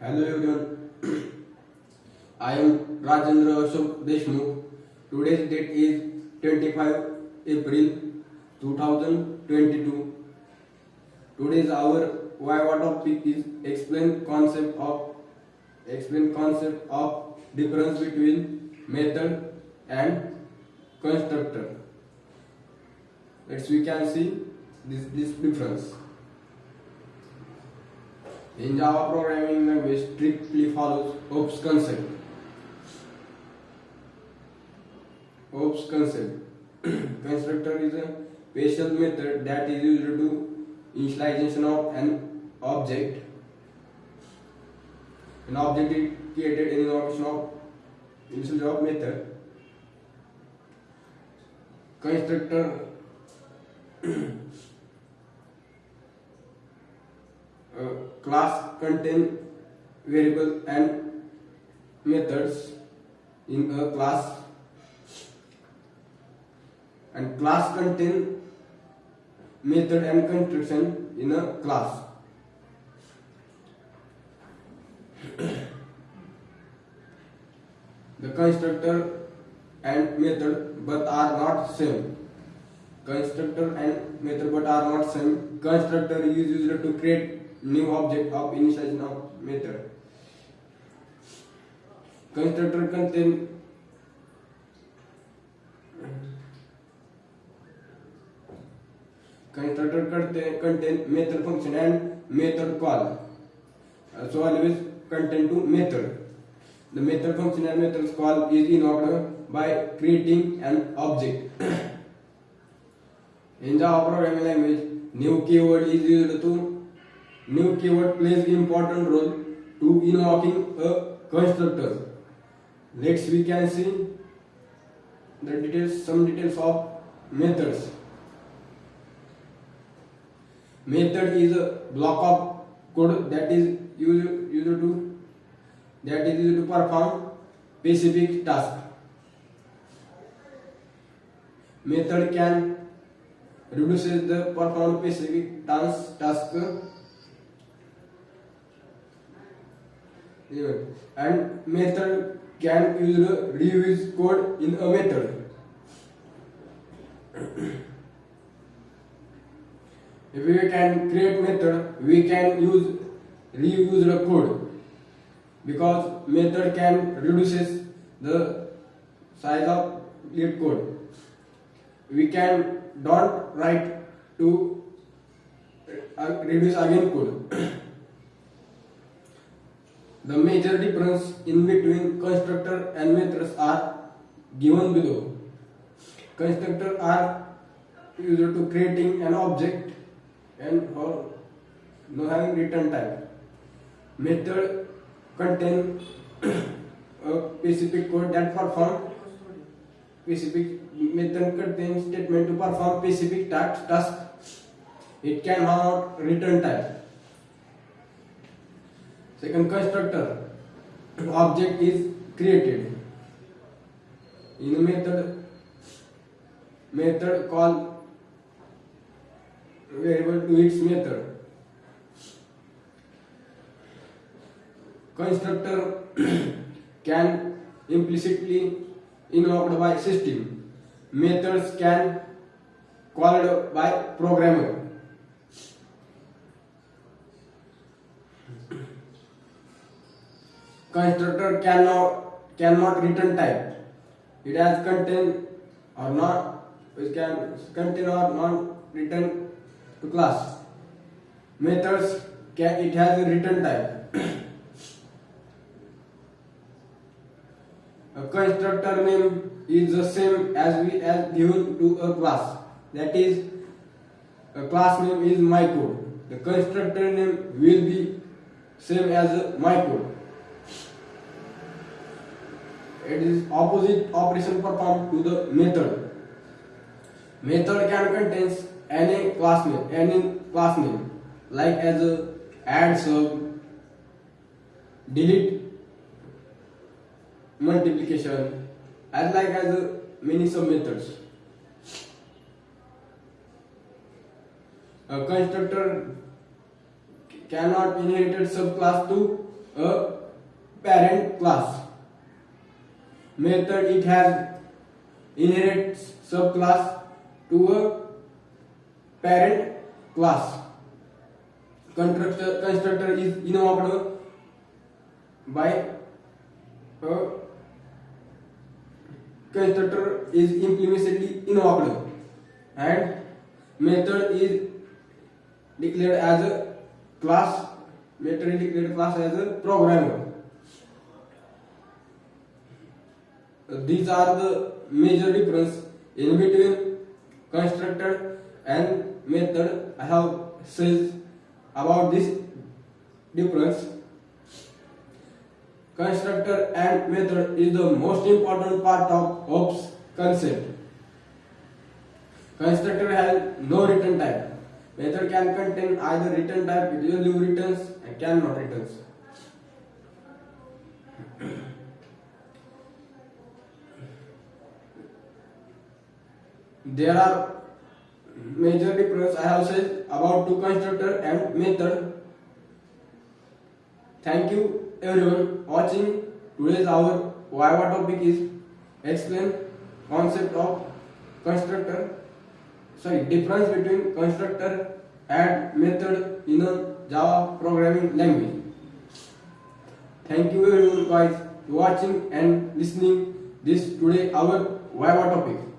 Hello everyone, I am Rajendra Ashok Deshmukh. Today's date is 25 April 2022. Today's our Viva topic is explain concept of difference between method and constructor. Let's we can see this difference. In Java programming language strictly follows OOPS concept. OOPS concept. Constructor is a special method that is used to initialization of an object. An object is created in invocation of initial of method. Constructor class contain variable and methods in a class, and class contain method and construction in a class. The constructor and method but are not same. Constructor and method but are not same. Constructor is used to create new object of initialization of method. Constructor contain method function and method call. So always contain to method. The method function and method call is invoked by creating an object. In Java programming language, new keyword is used to new keyword plays important role to invoking a constructor. Next we can see some details of methods. Method is a block of code that is used to perform specific task. Method can reduces the perform specific task and method can reuse code in a method. If we can create method, we can reuse the code, because method can reduces the size of lead code. We can don't write to reduce again code. The major difference in between constructor and methods are given below. Constructor are used to creating an object and or no having return type. Method contain a specific code that perform specific method contains statement to perform specific task. It can have return type. Second, constructor object is created in a method call variable to its method. Constructor can implicitly invoked by system. Methods can called by programmer. Constructor cannot return type. It has contain or not. It can contain or not return to class. Methods it has a return type. A constructor name is the same as given to a class. That is, a class name is my code. The constructor name will be same as my code. It is opposite operation performed to the method. Method can contain any class name, like as a add sub, delete, multiplication, as a many sub methods. A constructor cannot inherit subclass to a parent class. Method it has inherent subclass to a parent class. Constructor is invoked by a constructor is implicitly invoked, and method is declared as a class. Method is declared class as a programmer. These are the major difference in between constructor and method. I have said about this difference. Constructor and method is the most important part of OOPS concept. Constructor has no return type. Method can contain either return type, it usually returns and cannot returns. There are major difference I have said about two constructor and method. Thank you everyone watching. Today's our Viva topic is explain concept of constructor. Difference between constructor and method in a Java programming language. Thank you everyone guys for watching and listening this today our Viva topic.